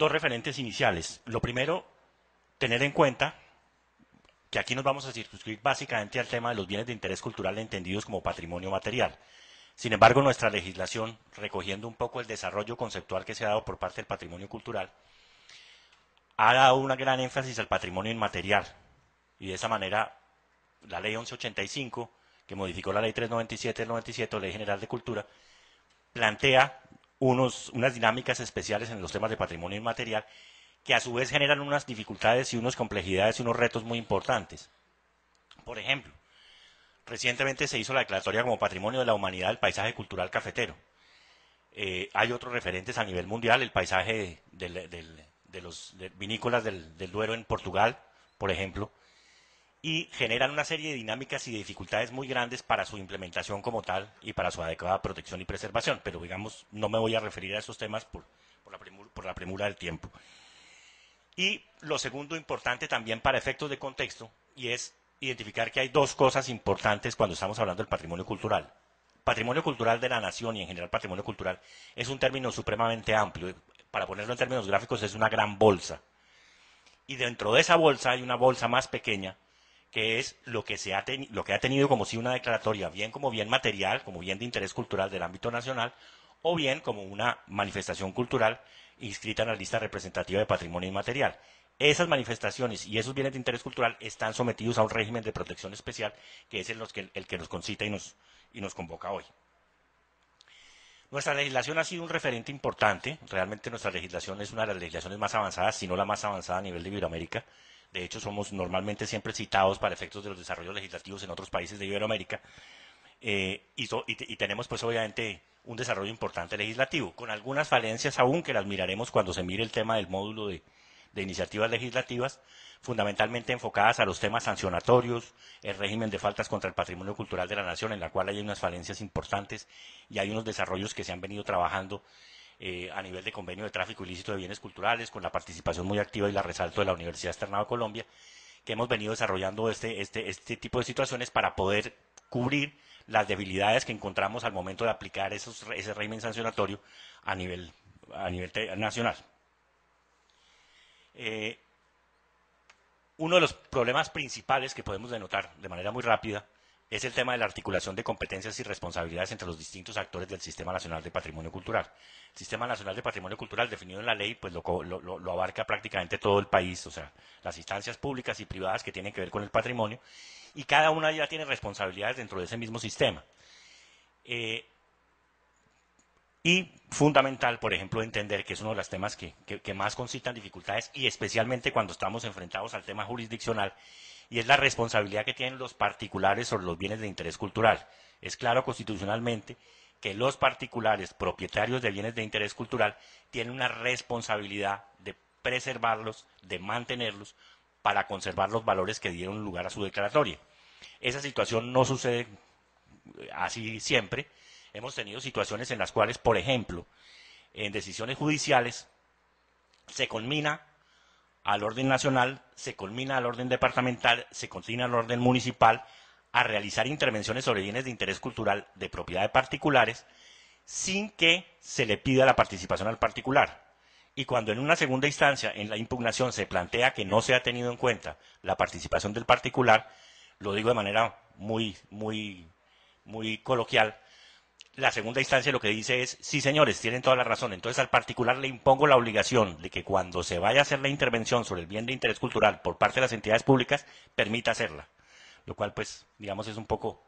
dos referentes iniciales. Lo primero, tener en cuenta que aquí nos vamos a circunscribir básicamente al tema de los bienes de interés cultural entendidos como patrimonio material. Sin embargo, nuestra legislación, recogiendo un poco el desarrollo conceptual que se ha dado por parte del patrimonio cultural, ha dado una gran énfasis al patrimonio inmaterial. Y de esa manera, la Ley 1185, que modificó la Ley 397 del 97, Ley General de Cultura, plantea unas dinámicas especiales en los temas de patrimonio inmaterial que a su vez generan unas dificultades y unas complejidades y unos retos muy importantes. Por ejemplo, recientemente se hizo la declaratoria como Patrimonio de la Humanidad del paisaje cultural cafetero. Hay otros referentes a nivel mundial, el paisaje de los vinícolas del Duero en Portugal, por ejemplo, y generan una serie de dinámicas y de dificultades muy grandes para su implementación como tal y para su adecuada protección y preservación. Pero digamos, no me voy a referir a esos temas por la premura del tiempo. Y lo segundo importante también para efectos de contexto, y es identificar que hay dos cosas importantes cuando estamos hablando del patrimonio cultural. Patrimonio cultural de la nación y en general patrimonio cultural es un término supremamente amplio. Para ponerlo en términos gráficos es una gran bolsa. Y dentro de esa bolsa hay una bolsa más pequeña que es lo que ha tenido como si una declaratoria, bien como bien material, como bien de interés cultural del ámbito nacional, o bien como una manifestación cultural inscrita en la lista representativa de patrimonio inmaterial. Esas manifestaciones y esos bienes de interés cultural están sometidos a un régimen de protección especial, que es el que nos concita y nos convoca hoy. Nuestra legislación ha sido un referente importante. Realmente nuestra legislación es una de las legislaciones más avanzadas, si no la más avanzada a nivel de Iberoamérica. De hecho, somos normalmente siempre citados para efectos de los desarrollos legislativos en otros países de Iberoamérica. Y tenemos, pues, obviamente, un desarrollo importante legislativo, con algunas falencias aún que las miraremos cuando se mire el tema del módulo de iniciativas legislativas, fundamentalmente enfocadas a los temas sancionatorios, el régimen de faltas contra el patrimonio cultural de la nación, en la cual hay unas falencias importantes y hay unos desarrollos que se han venido trabajando a nivel de convenio de tráfico ilícito de bienes culturales, con la participación muy activa y la resalto de la Universidad Externado de Colombia, que hemos venido desarrollando este tipo de situaciones para poder cubrir las debilidades que encontramos al momento de aplicar ese régimen sancionatorio a nivel nacional. Uno de los problemas principales que podemos denotar de manera muy rápida es el tema de la articulación de competencias y responsabilidades entre los distintos actores del Sistema Nacional de Patrimonio Cultural. El Sistema Nacional de Patrimonio Cultural, definido en la ley, pues lo abarca prácticamente todo el país, o sea, las instancias públicas y privadas que tienen que ver con el patrimonio, y cada una ya tiene responsabilidades dentro de ese mismo sistema. Y fundamental, por ejemplo, entender que es uno de los temas que más concitan dificultades, y especialmente cuando estamos enfrentados al tema jurisdiccional, y es la responsabilidad que tienen los particulares sobre los bienes de interés cultural. Es claro constitucionalmente que los particulares propietarios de bienes de interés cultural tienen una responsabilidad de preservarlos, de mantenerlos, para conservar los valores que dieron lugar a su declaratoria. Esa situación no sucede así siempre. Hemos tenido situaciones en las cuales, por ejemplo, en decisiones judiciales se culmina al orden nacional, se culmina al orden departamental, se culmina al orden municipal a realizar intervenciones sobre bienes de interés cultural de propiedad de particulares sin que se le pida la participación al particular. Y cuando en una segunda instancia, en la impugnación, se plantea que no se ha tenido en cuenta la participación del particular, lo digo de manera muy coloquial, la segunda instancia lo que dice es, sí señores, tienen toda la razón, entonces al particular le impongo la obligación de que cuando se vaya a hacer la intervención sobre el bien de interés cultural por parte de las entidades públicas, permita hacerla. Lo cual, pues, digamos, es un poco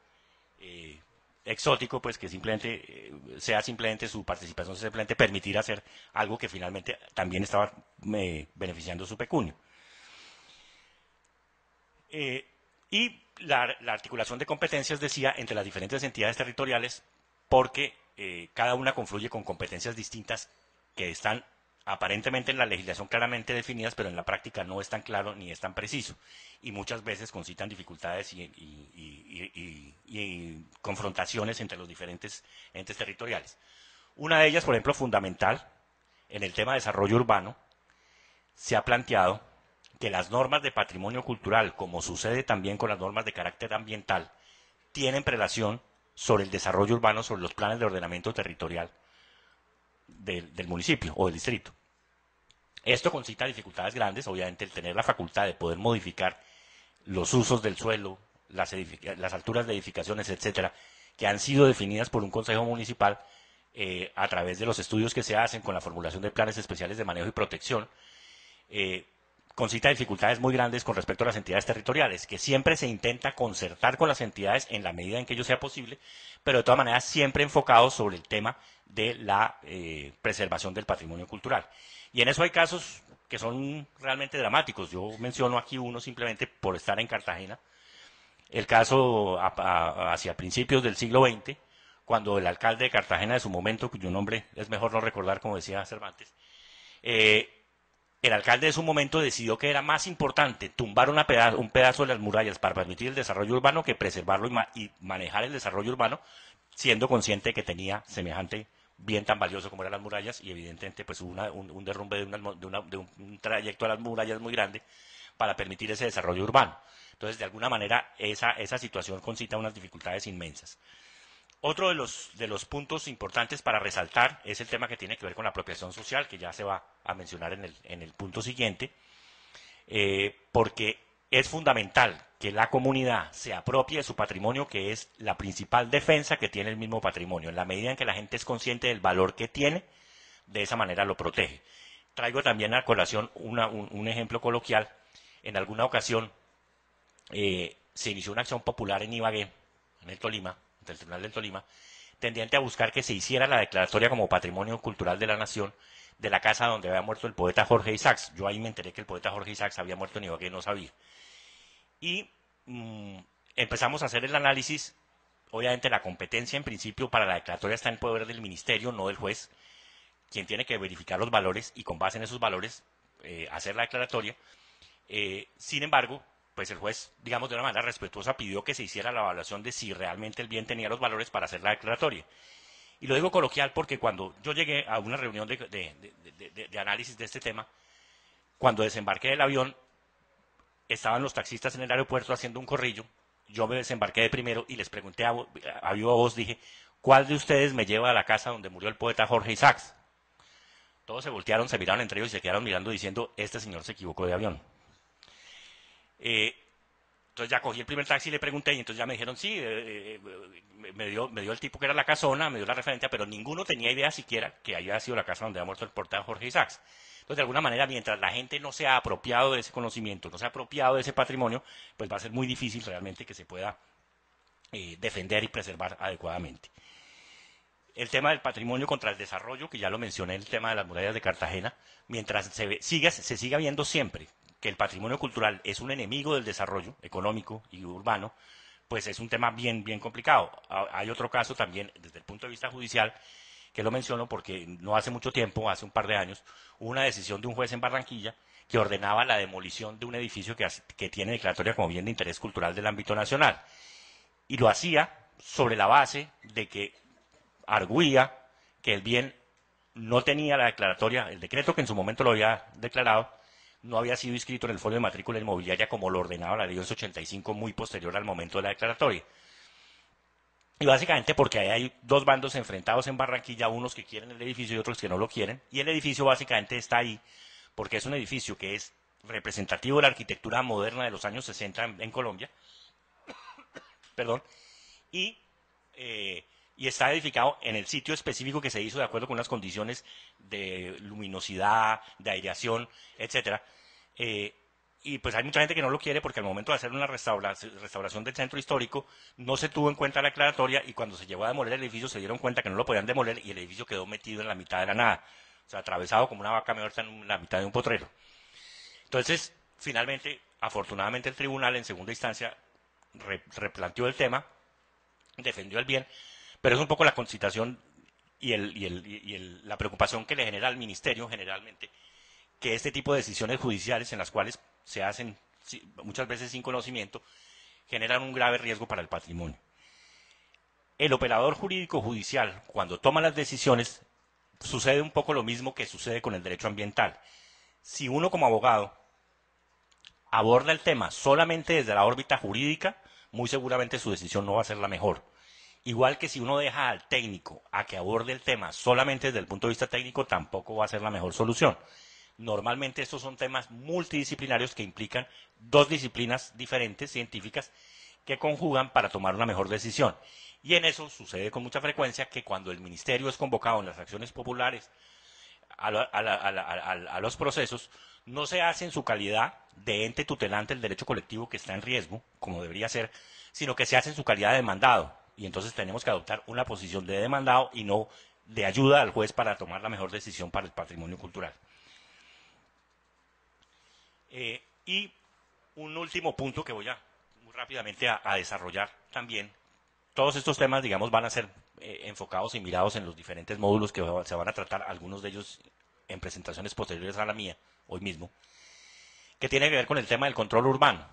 exótico, pues, que simplemente sea simplemente su participación, simplemente permitir hacer algo que finalmente también estaba beneficiando su pecunio. Y la articulación de competencias, decía, entre las diferentes entidades territoriales, porque cada una confluye con competencias distintas que están aparentemente en la legislación claramente definidas, pero en la práctica no es tan claro ni es tan preciso. Y muchas veces concitan dificultades y confrontaciones entre los diferentes entes territoriales. Una de ellas, por ejemplo, fundamental, en el tema de desarrollo urbano, se ha planteado que las normas de patrimonio cultural, como sucede también con las normas de carácter ambiental, tienen prelación sobre el desarrollo urbano, sobre los planes de ordenamiento territorial del municipio o del distrito. Esto concita dificultades grandes, obviamente el tener la facultad de poder modificar los usos del suelo, las alturas de edificaciones, etcétera, que han sido definidas por un consejo municipal a través de los estudios que se hacen con la formulación de planes especiales de manejo y protección, eh, concita dificultades muy grandes con respecto a las entidades territoriales, que siempre se intenta concertar con las entidades en la medida en que ello sea posible, pero de todas maneras siempre enfocados sobre el tema de la preservación del patrimonio cultural. Y en eso hay casos que son realmente dramáticos. Yo menciono aquí uno simplemente por estar en Cartagena. El caso hacia principios del siglo XX, cuando el alcalde de Cartagena de su momento, cuyo nombre es mejor no recordar, como decía Cervantes, eh, el alcalde de su momento decidió que era más importante tumbar un pedazo de las murallas para permitir el desarrollo urbano que preservarlo y manejar el desarrollo urbano, siendo consciente de que tenía semejante bien tan valioso como eran las murallas, y evidentemente pues hubo un derrumbe de un trayecto a las murallas muy grande para permitir ese desarrollo urbano. Entonces, de alguna manera, esa situación concita unas dificultades inmensas. Otro de los puntos importantes para resaltar es el tema que tiene que ver con la apropiación social, que ya se va a mencionar en el punto siguiente, porque es fundamental que la comunidad se apropie de su patrimonio, que es la principal defensa que tiene el mismo patrimonio. En la medida en que la gente es consciente del valor que tiene, de esa manera lo protege. Traigo también a colación un ejemplo coloquial. En alguna ocasión se inició una acción popular en Ibagué, en el Tolima, del Tribunal del Tolima, tendiente a buscar que se hiciera la declaratoria como patrimonio cultural de la nación de la casa donde había muerto el poeta Jorge Isaacs. Yo ahí me enteré que el poeta Jorge Isaacs había muerto en Ibagué, no sabía. Y empezamos a hacer el análisis. Obviamente la competencia en principio para la declaratoria está en poder del ministerio, no del juez, quien tiene que verificar los valores y con base en esos valores hacer la declaratoria. Sin embargo, pues el juez, digamos de una manera respetuosa, pidió que se hiciera la evaluación de si realmente el bien tenía los valores para hacer la declaratoria. Y lo digo coloquial porque cuando yo llegué a una reunión de análisis de este tema, cuando desembarqué del avión, estaban los taxistas en el aeropuerto haciendo un corrillo, yo me desembarqué de primero y les pregunté a viva voz, dije, ¿cuál de ustedes me lleva a la casa donde murió el poeta Jorge Isaacs? Todos se voltearon, se miraron entre ellos y se quedaron mirando diciendo, este señor se equivocó de avión. Entonces ya cogí el primer taxi y le pregunté, y entonces ya me dijeron, sí, me dio el tipo que era la casona, me dio la referencia, pero ninguno tenía idea siquiera que había sido la casa donde había muerto el poeta Jorge Isaacs. Entonces, de alguna manera, mientras la gente no se ha apropiado de ese conocimiento, no se ha apropiado de ese patrimonio, pues va a ser muy difícil realmente que se pueda defender y preservar adecuadamente. El tema del patrimonio contra el desarrollo, que ya lo mencioné, el tema de las murallas de Cartagena, mientras se siga viendo siempre que el patrimonio cultural es un enemigo del desarrollo económico y urbano, pues es un tema bien, bien complicado. Hay otro caso también desde el punto de vista judicial, que lo menciono porque no hace mucho tiempo, hace un par de años, hubo una decisión de un juez en Barranquilla que ordenaba la demolición de un edificio que tiene declaratoria como bien de interés cultural del ámbito nacional. Y lo hacía sobre la base de que arguía que el bien no tenía la declaratoria, el decreto que en su momento lo había declarado, no había sido inscrito en el folio de matrícula inmobiliaria como lo ordenaba la ley 1185 muy posterior al momento de la declaratoria. Y básicamente porque hay dos bandos enfrentados en Barranquilla, unos que quieren el edificio y otros que no lo quieren, y el edificio básicamente está ahí porque es un edificio que es representativo de la arquitectura moderna de los años 60 en Colombia, perdón, y, y está edificado en el sitio específico que se hizo de acuerdo con unas condiciones de luminosidad, de aireación, etcétera. Y pues hay mucha gente que no lo quiere porque al momento de hacer una restauración del centro histórico no se tuvo en cuenta la declaratoria y cuando se llegó a demoler el edificio se dieron cuenta que no lo podían demoler y el edificio quedó metido en la mitad de la nada, o sea, atravesado como una vaca muerta en la mitad de un potrero. Entonces, finalmente, afortunadamente el tribunal en segunda instancia replanteó el tema, defendió el bien, pero es un poco la concitación la preocupación que le genera al ministerio generalmente que este tipo de decisiones judiciales en las cuales se hacen muchas veces sin conocimiento generan un grave riesgo para el patrimonio. El operador jurídico judicial, cuando toma las decisiones, sucede un poco lo mismo que sucede con el derecho ambiental. Si uno como abogado aborda el tema solamente desde la órbita jurídica, muy seguramente su decisión no va a ser la mejor. Igual que si uno deja al técnico a que aborde el tema solamente desde el punto de vista técnico, tampoco va a ser la mejor solución. Normalmente estos son temas multidisciplinarios que implican dos disciplinas diferentes, científicas, que conjugan para tomar una mejor decisión. Y en eso sucede con mucha frecuencia que cuando el ministerio es convocado en las acciones populares a los procesos, no se hace en su calidad de ente tutelante del derecho colectivo que está en riesgo, como debería ser, sino que se hace en su calidad de demandado. Y entonces tenemos que adoptar una posición de demandado y no de ayuda al juez para tomar la mejor decisión para el patrimonio cultural. Y un último punto que voy muy rápidamente a desarrollar también. Todos estos temas, digamos, van a ser enfocados y mirados en los diferentes módulos que se van a tratar, algunos de ellos en presentaciones posteriores a la mía, hoy mismo, que tiene que ver con el tema del control urbano.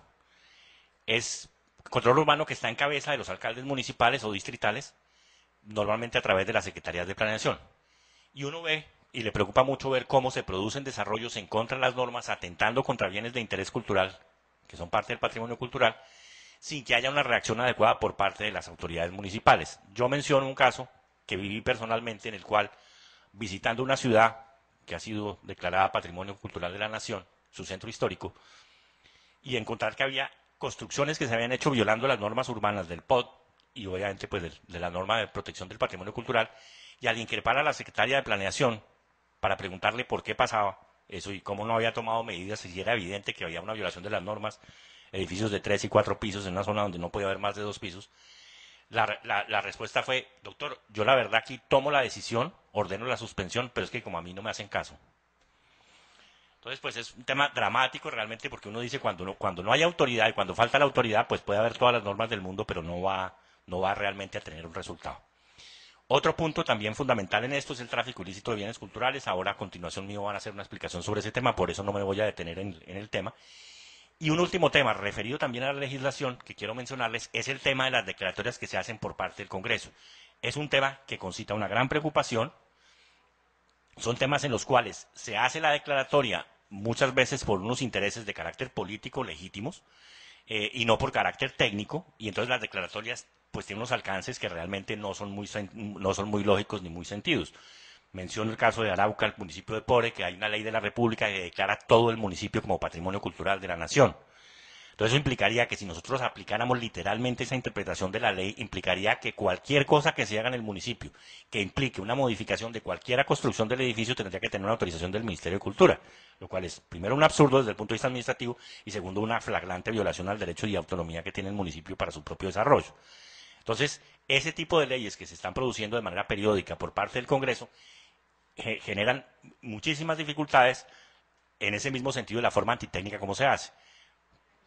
Es control urbano que está en cabeza de los alcaldes municipales o distritales, normalmente a través de las secretarías de planeación. Y uno ve, y le preocupa mucho ver cómo se producen desarrollos en contra de las normas, atentando contra bienes de interés cultural, que son parte del patrimonio cultural, sin que haya una reacción adecuada por parte de las autoridades municipales. Yo menciono un caso que viví personalmente en el cual, visitando una ciudad que ha sido declarada Patrimonio Cultural de la Nación, su centro histórico, y encontrar que había construcciones que se habían hecho violando las normas urbanas del POD y obviamente pues de la norma de protección del patrimonio cultural, y al increpar a la secretaria de Planeación para preguntarle por qué pasaba eso y cómo no había tomado medidas, y era evidente que había una violación de las normas, edificios de 3 y 4 pisos en una zona donde no podía haber más de 2 pisos, la respuesta fue: doctor, yo la verdad aquí tomo la decisión, ordeno la suspensión, pero es que como a mí no me hacen caso. Entonces, pues es un tema dramático realmente, porque uno dice cuando no hay autoridad y cuando falta la autoridad, pues puede haber todas las normas del mundo, pero no va realmente a tener un resultado. Otro punto también fundamental en esto es el tráfico ilícito de bienes culturales. Ahora a continuación mío van a hacer una explicación sobre ese tema, por eso no me voy a detener en el tema. Y un último tema, referido también a la legislación, que quiero mencionarles, es el tema de las declaratorias que se hacen por parte del Congreso. Es un tema que concita una gran preocupación. Son temas en los cuales se hace la declaratoria muchas veces por unos intereses de carácter político legítimos y no por carácter técnico, y entonces las declaratorias pues tienen unos alcances que realmente no son muy lógicos ni muy sentidos. Menciono el caso de Arauca, el municipio de Pore, que hay una ley de la República que declara todo el municipio como patrimonio cultural de la nación. Entonces eso implicaría que si nosotros aplicáramos literalmente esa interpretación de la ley, implicaría que cualquier cosa que se haga en el municipio, que implique una modificación de cualquier construcción del edificio, tendría que tener una autorización del Ministerio de Cultura, lo cual es, primero, un absurdo desde el punto de vista administrativo y, segundo, una flagrante violación al derecho y autonomía que tiene el municipio para su propio desarrollo. Entonces, ese tipo de leyes que se están produciendo de manera periódica por parte del Congreso generan muchísimas dificultades en ese mismo sentido de la forma antitécnica como se hace.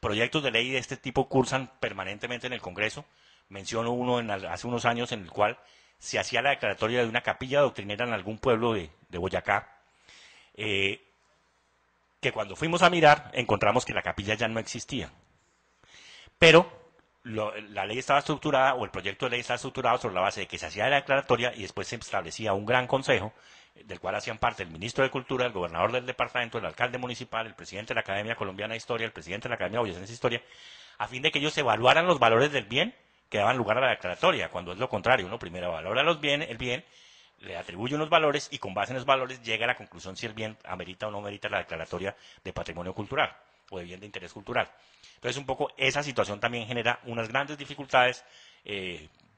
Proyectos de ley de este tipo cursan permanentemente en el Congreso. Menciono uno hace unos años en el cual se hacía la declaratoria de una capilla doctrinera en algún pueblo de Boyacá, que cuando fuimos a mirar encontramos que la capilla ya no existía. Pero la ley estaba estructurada, o el proyecto de ley estaba estructurado sobre la base de que se hacía la declaratoria y después se establecía un gran consejo, del cual hacían parte el ministro de Cultura, el gobernador del departamento, el alcalde municipal, el presidente de la Academia Colombiana de Historia, el presidente de la Academia Boyacense de Historia, a fin de que ellos evaluaran los valores del bien que daban lugar a la declaratoria, cuando es lo contrario. Uno primero valora el bien, le atribuye unos valores y con base en esos valores llega a la conclusión si el bien amerita o no amerita la declaratoria de patrimonio cultural o de bien de interés cultural. Entonces, un poco esa situación también genera unas grandes dificultades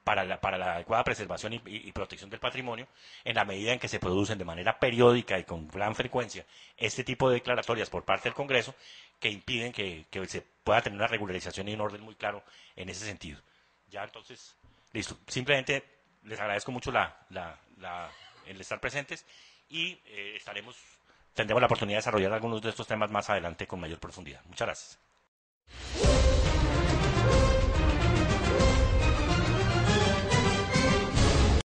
para la adecuada preservación y protección del patrimonio, en la medida en que se producen de manera periódica y con gran frecuencia este tipo de declaratorias por parte del Congreso que impiden que se pueda tener una regularización y un orden muy claro en ese sentido. Ya, entonces, listo. Simplemente les agradezco mucho el estar presentes y tendremos la oportunidad de desarrollar algunos de estos temas más adelante con mayor profundidad. Muchas gracias.